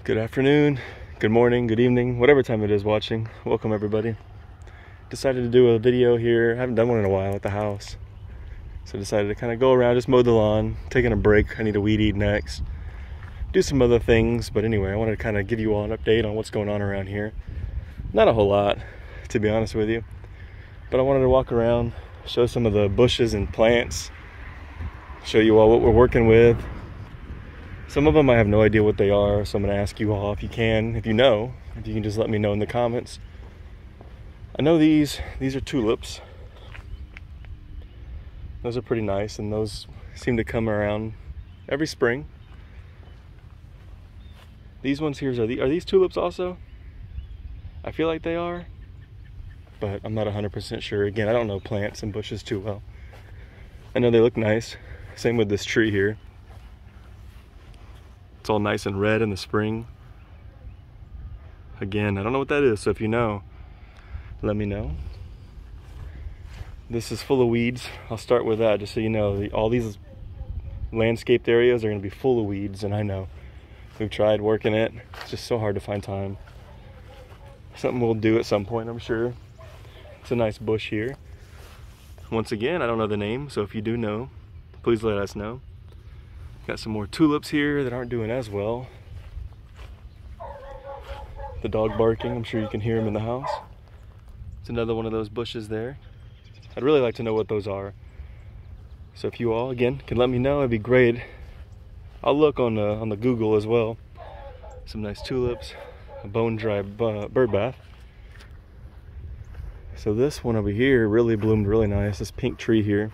Good afternoon, good morning, good evening, whatever time it is watching. Welcome everybody. Decided to do a video here. I haven't done one in a while at the house. So decided to kind of go around, just mow the lawn, taking a break. I need to weed eat next. Do some other things, but anyway, I wanted to kind of give you all an update on what's going on around here. Not a whole lot, to be honest with you. But I wanted to walk around, show some of the bushes and plants, show you all what we're working with. Some of them I have no idea what they are, so I'm going to ask you all if you can, if you can just let me know in the comments. I know these are tulips. Those are pretty nice, and those seem to come around every spring. These ones here, are these tulips also? I feel like they are, but I'm not 100% sure. Again, I don't know plants and bushes too well. I know they look nice. Same with this tree here. It's all nice and red in the spring. Again, I don't know what that is, so if you know, let me know. This is full of weeds. I'll start with that, just so you know. All these landscaped areas are going to be full of weeds, and I know. We've tried working it. It's just so hard to find time. Something we'll do at some point, I'm sure. It's a nice bush here. Once again, I don't know the name, so if you do know, please let us know. Got some more tulips here that aren't doing as well. The dog barking, I'm sure you can hear him in the house. It's another one of those bushes there. I'd really like to know what those are. So if you all, again, can let me know, it'd be great. I'll look on the Google as well. Some nice tulips, a bone dry bird bath. So this one over here really bloomed really nice, this pink tree here.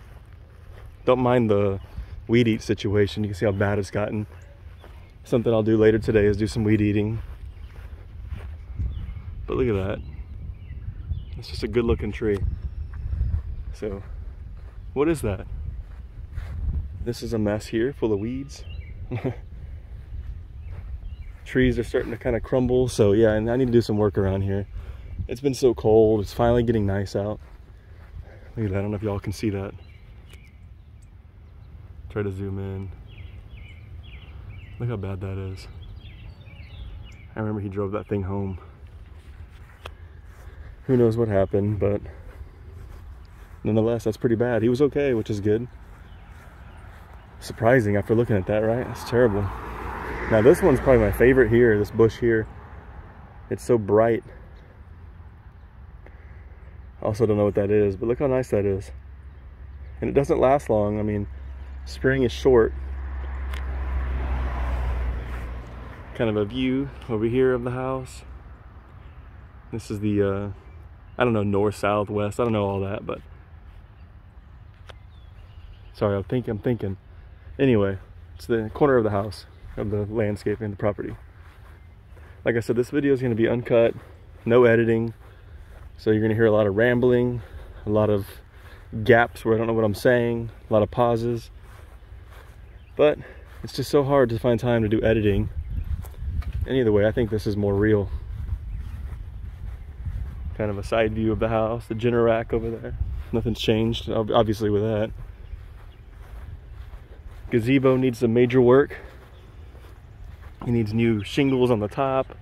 Don't mind the weed eat situation. You can see how bad it's gotten. Something I'll do later today is do some weed eating. But look at that. It's just a good looking tree. So, what is that? This is a mess here full of weeds. Trees are starting to kind of crumble, so yeah, and I need to do some work around here. It's been so cold, it's finally getting nice out. Look at that, I don't know if y'all can see that. Try to zoom in. Look how bad that is. I remember he drove that thing home. Who knows what happened, but nonetheless, that's pretty bad. He was okay, which is good. Surprising after looking at that, right? That's terrible. Now this one's probably my favorite here, this bush here. It's so bright. I also don't know what that is, but look how nice that is. And it doesn't last long. I mean, spring is short. Kind of a view over here of the house. This is the, I don't know, north, south, west. I don't know all that, but. Sorry, I'm thinking. Anyway, it's the corner of the house, of the landscaping, the property. Like I said, this video is going to be uncut, no editing. So you're going to hear a lot of rambling, a lot of gaps where I don't know what I'm saying, a lot of pauses. But it's just so hard to find time to do editing. And either way, I think this is more real. Kind of a side view of the house, the Jenner rack over there. Nothing's changed, obviously, with that. Gazebo needs some major work. It needs new shingles on the top.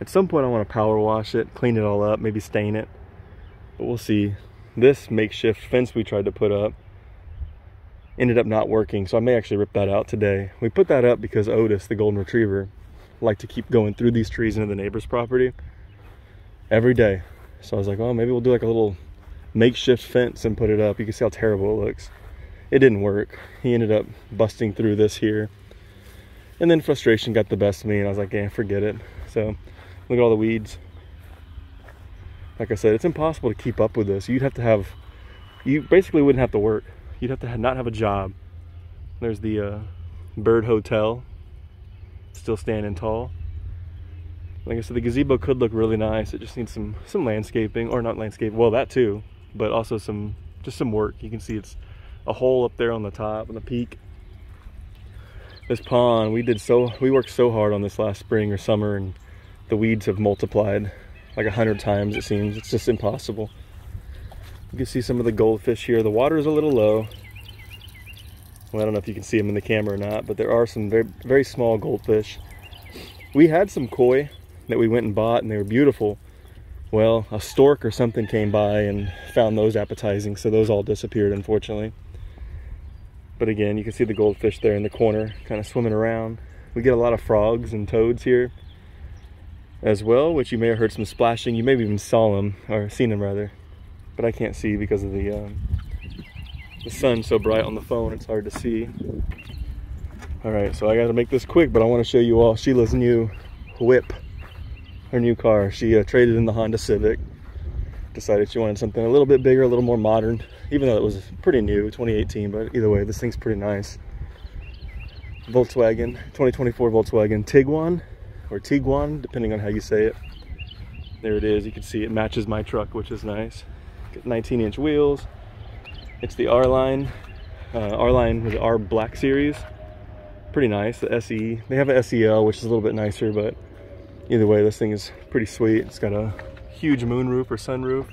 At some point I want to power wash it, clean it all up, maybe stain it. But we'll see. This makeshift fence we tried to put up ended up not working, so I may actually rip that out today. We put that up because Otis, the golden retriever, liked to keep going through these trees into the neighbor's property every day. So I was like, oh, maybe we'll do like a little makeshift fence and put it up. You can see how terrible it looks. It didn't work. He ended up busting through this here. And then frustration got the best of me, and I was like, yeah, forget it. So look at all the weeds. Like I said, it's impossible to keep up with this. You basically wouldn't have to work. You'd have to not have a job. There's the Bird Hotel, still standing tall. Like I said, the gazebo could look really nice. It just needs some landscaping, or not landscaping, well, that too, but also just some work. You can see it's a hole up there on the top, on the peak. This pond, we worked so hard on this last spring or summer, and the weeds have multiplied like 100 times, it seems. It's just impossible. You can see some of the goldfish here. The water is a little low. Well, I don't know if you can see them in the camera or not, but there are some very, very small goldfish. We had some koi that we went and bought, and they were beautiful. Well, a stork or something came by and found those appetizing, so those all disappeared, unfortunately. But again, you can see the goldfish there in the corner, kind of swimming around. We get a lot of frogs and toads here as well, which you may have heard some splashing. You maybe even saw them, or seen them rather. But I can't see because of the sun's so bright on the phone, it's hard to see. All right, so I gotta make this quick, but I wanna show you all Sheila's new whip, her new car. She traded in the Honda Civic, decided she wanted something a little bit bigger, a little more modern, even though it was pretty new, 2018, but either way, this thing's pretty nice. Volkswagen, 2024 Volkswagen Tiguan, or Tiguan, depending on how you say it. There it is, you can see it matches my truck, which is nice. Got 19-inch wheels. It's the R-Line with the R Black Series. Pretty nice, the SE. They have an SEL, which is a little bit nicer, but either way, this thing is pretty sweet. It's got a huge moonroof or sunroof.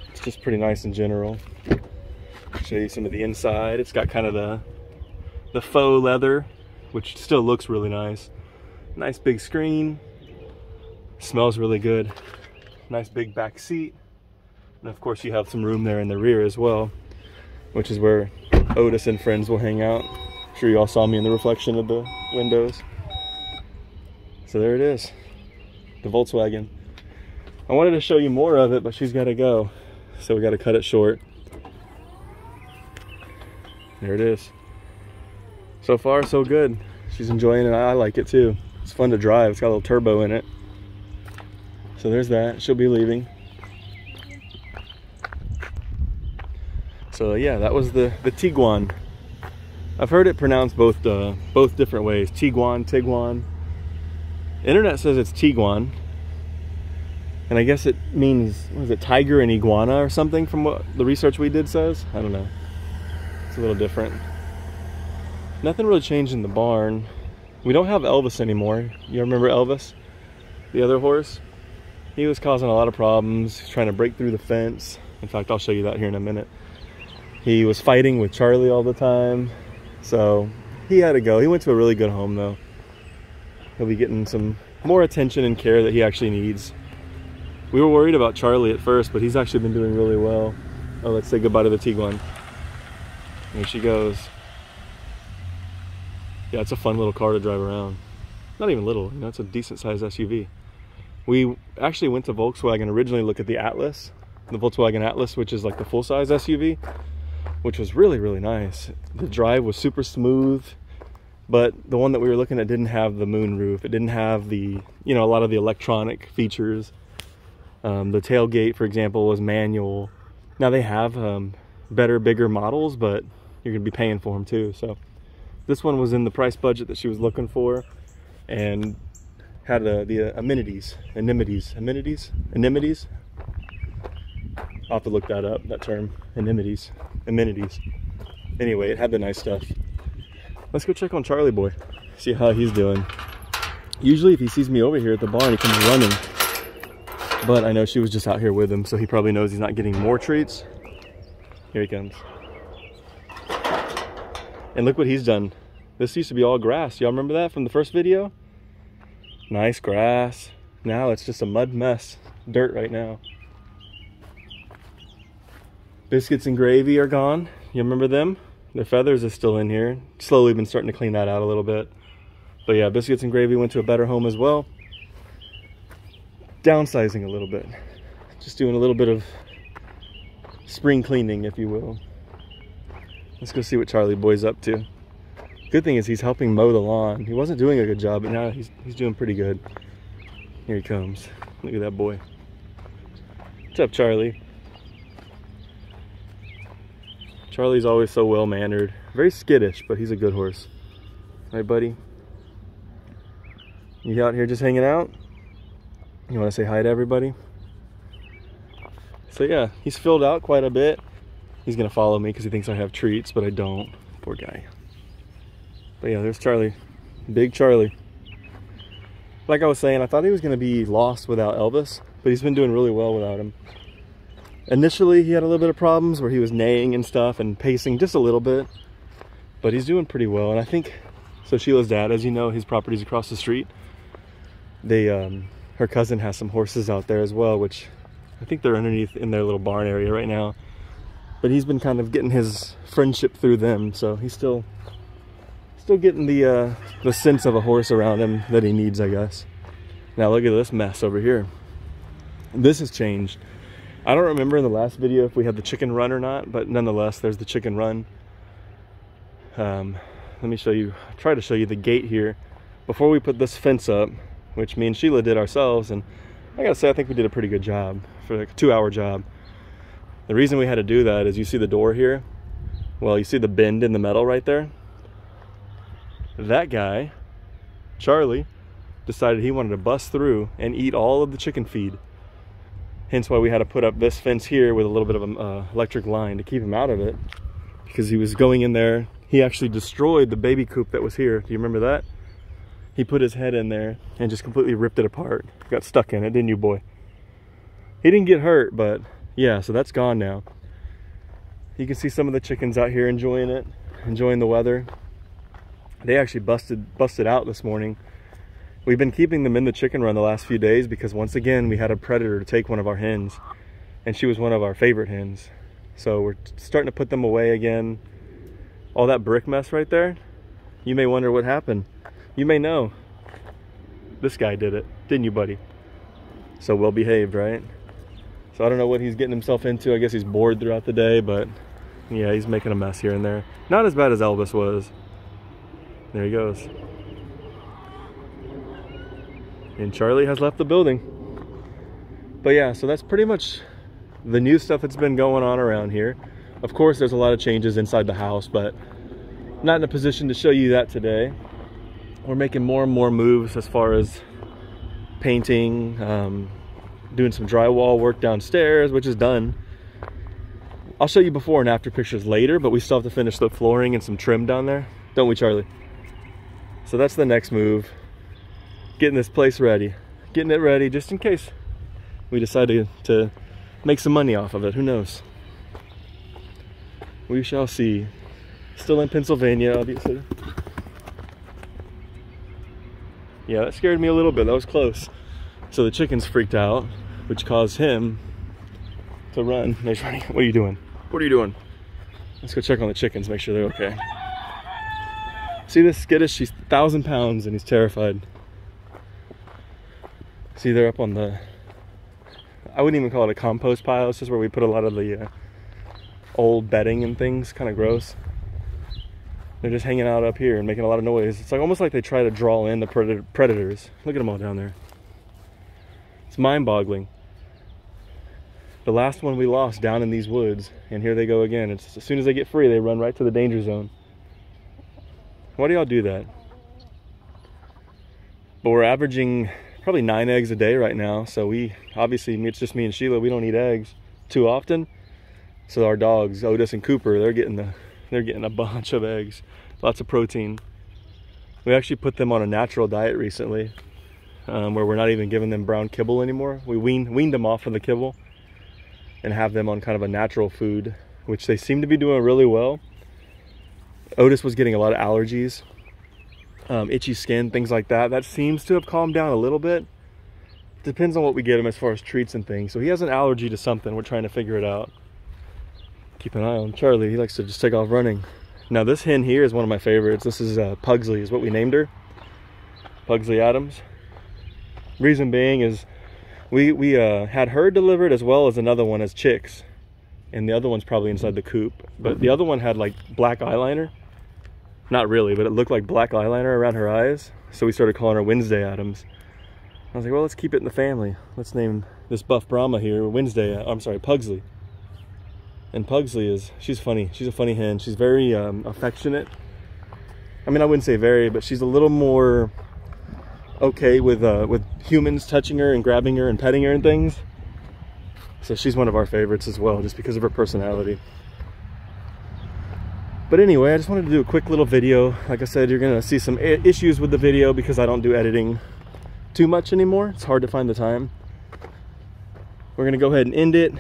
It's just pretty nice in general. I'll show you some of the inside. It's got kind of the faux leather, which still looks really nice. Nice big screen. Smells really good. Nice big back seat. And of course you have some room there in the rear as well, which is where Otis and friends will hang out. I'm sure you all saw me in the reflection of the windows. So there it is, the Volkswagen. I wanted to show you more of it, but she's got to go, so we got to cut it short. There it is. So far, so good. She's enjoying it. I like it too. It's fun to drive. It's got a little turbo in it. So there's that. She'll be leaving. So yeah, that was the Tiguan. I've heard it pronounced both different ways. Tiguan. Internet says it's Tiguan. And I guess it means, what is it, tiger and iguana or something from what the research we did says? I don't know. It's a little different. Nothing really changed in the barn. We don't have Elvis anymore. You remember Elvis? The other horse? He was causing a lot of problems. He's trying to break through the fence. In fact, I'll show you that here in a minute. He was fighting with Charlie all the time. So he had to go. He went to a really good home though. He'll be getting some more attention and care that he actually needs. We were worried about Charlie at first, but he's actually been doing really well. Oh, let's say goodbye to the Tiguan. There she goes. Yeah, it's a fun little car to drive around. Not even little, you know, it's a decent sized SUV. We actually went to Volkswagen originally to look at the Atlas, the Volkswagen Atlas, which is like the full-size SUV, which was really, really nice. The drive was super smooth, but the one that we were looking at didn't have the moonroof. It didn't have the, you know, a lot of the electronic features. The tailgate, for example, was manual. Now they have better, bigger models, but you're gonna be paying for them too. So this one was in the price budget that she was looking for, and had the amenities. I'll have to look that up, that term, amenities. Anyway, it had the nice stuff. Let's go check on Charlie boy, see how he's doing. Usually if he sees me over here at the barn, he comes running. But I know she was just out here with him, so he probably knows he's not getting more treats. Here he comes. And look what he's done. This used to be all grass. Y'all remember that from the first video? Nice grass. Now it's just a mud mess. Dirt right now. Biscuits and Gravy are gone. You remember them? Their feathers are still in here. Slowly been starting to clean that out a little bit. But yeah, Biscuits and Gravy went to a better home as well. Downsizing a little bit. Just doing a little bit of spring cleaning, if you will. Let's go see what Charlie boy's up to. Good thing is he's helping mow the lawn. He wasn't doing a good job, but now he's doing pretty good. Here he comes. Look at that boy. What's up, Charlie? Charlie's always so well-mannered. Very skittish, but he's a good horse. Right, buddy? You out here just hanging out? You want to say hi to everybody? So yeah, he's filled out quite a bit. He's gonna follow me because he thinks I have treats, but I don't. Poor guy. But yeah, there's Charlie. Big Charlie. Like I was saying, I thought he was gonna be lost without Elvis, but he's been doing really well without him. Initially, he had a little bit of problems where he was neighing and stuff and pacing just a little bit, but he's doing pretty well. And I think, so Sheila's dad, as you know, his property's across the street. her cousin has some horses out there as well, which I think they're underneath in their little barn area right now. But he's been kind of getting his friendship through them, so he's still getting the sense of a horse around him that he needs, I guess. Now look at this mess over here. This has changed. I don't remember in the last video if we had the chicken run or not, but nonetheless, there's the chicken run. Let me show you, try to show you the gate here. Before we put this fence up, which me and Sheila did ourselves, and I gotta say, I think we did a pretty good job for like a 2-hour job. The reason we had to do that is you see the door here? Well, you see the bend in the metal right there? That guy, Charlie, decided he wanted to bust through and eat all of the chicken feed. Hence why we had to put up this fence here with a little bit of an electric line to keep him out of it, because he was going in there. He actually destroyed the baby coop that was here. Do you remember that? He put his head in there and just completely ripped it apart. Got stuck in it, didn't you, boy? He didn't get hurt, but yeah, so that's gone now. You can see some of the chickens out here enjoying it, enjoying the weather. They actually busted out this morning. We've been keeping them in the chicken run the last few days because once again, we had a predator to take one of our hens, and she was one of our favorite hens. So we're starting to put them away again. All that brick mess right there, you may wonder what happened. You may know. This guy did it, didn't you, buddy? So well behaved, right? So I don't know what he's getting himself into. I guess he's bored throughout the day, but yeah, he's making a mess here and there. Not as bad as Elvis was. There he goes. And Charlie has left the building. But yeah, so that's pretty much the new stuff that's been going on around here. Of course, there's a lot of changes inside the house, but not in a position to show you that today. We're making more and more moves as far as painting, doing some drywall work downstairs, which is done. I'll show you before and after pictures later, but we still have to finish the flooring and some trim down there. Don't we, Charlie? So that's the next move. Getting this place ready. Getting it ready just in case we decide to make some money off of it. Who knows? We shall see. Still in Pennsylvania, obviously. Yeah, that scared me a little bit. That was close. So the chickens freaked out, which caused him to run. He's running. What are you doing? What are you doing? Let's go check on the chickens, make sure they're okay. See this skittish? She's 1,000 pounds and he's terrified. See, they're up on the, I wouldn't even call it a compost pile. It's just where we put a lot of the old bedding and things. Kind of gross. They're just hanging out up here and making a lot of noise. It's like almost like they try to draw in the predators. Look at them all down there. It's mind-boggling. The last one we lost down in these woods, and here they go again. It's as soon as they get free, they run right to the danger zone. Why do y'all do that? But we're averaging probably 9 eggs a day right now. So we, obviously, it's just me and Sheila. We don't eat eggs too often. So our dogs, Otis and Cooper, they're getting a bunch of eggs, lots of protein. We actually put them on a natural diet recently, where we're not even giving them brown kibble anymore. We weaned them off of the kibble and have them on kind of a natural food, which they seem to be doing really well. Otis was getting a lot of allergies, itchy skin, things like that. That seems to have calmed down a little bit. Depends on what we get him as far as treats and things. So he has an allergy to something. We're trying to figure it out. Keep an eye on Charlie. He likes to just take off running. Now this hen here is one of my favorites. This is Pugsley is what we named her. Pugsley Adams. Reason being is we had her delivered as well as another one as chicks. And the other one's probably inside the coop. But the other one had like black eyeliner. Not really, but it looked like black eyeliner around her eyes. So we started calling her Wednesday Adams. I was like, well, let's keep it in the family. Let's name this buff Brahma here Pugsley. And Pugsley she's funny. She's a funny hen. She's very affectionate. I mean, I wouldn't say very, but she's a little more okay with humans touching her and grabbing her and petting her and things. So she's one of our favorites as well, just because of her personality. But anyway, I just wanted to do a quick little video. Like I said, you're gonna see some issues with the video because I don't do editing too much anymore. It's hard to find the time. We're gonna go ahead and end it.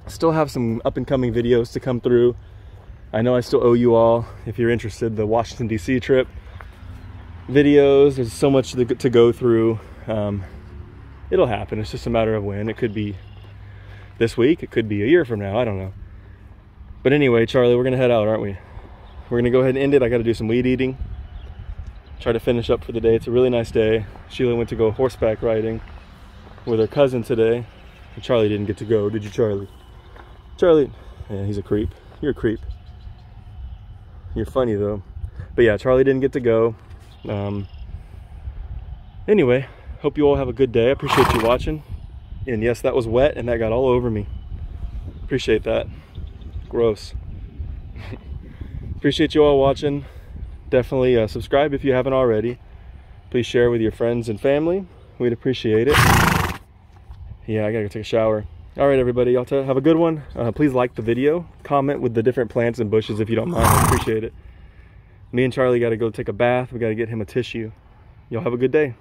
Still have some up and coming videos to come through. I know I still owe you all, if you're interested, the Washington DC trip. videos. There's so much to go through. It'll happen. It's just a matter of when. It could be this week. It could be a year from now. I don't know. But anyway, Charlie, we're going to head out, aren't we? We're going to go ahead and end it. I got to do some weed eating. Try to finish up for the day. It's a really nice day. Sheila went to go horseback riding with her cousin today. And Charlie didn't get to go. Did you, Charlie? Charlie, yeah, he's a creep. You're a creep. You're funny, though. But yeah, Charlie didn't get to go. Anyway, hope you all have a good day. I appreciate you watching. And yes, that was wet and that got all over me. Appreciate that. Gross. Appreciate you all watching. Definitely subscribe if you haven't already. Please share with your friends and family. We'd appreciate it. Yeah, I gotta go take a shower. All right, everybody, y'all have a good one. Please like the video. Comment with the different plants and bushes if you don't mind. I appreciate it. Me and Charlie gotta go take a bath. We gotta get him a tissue. Y'all have a good day.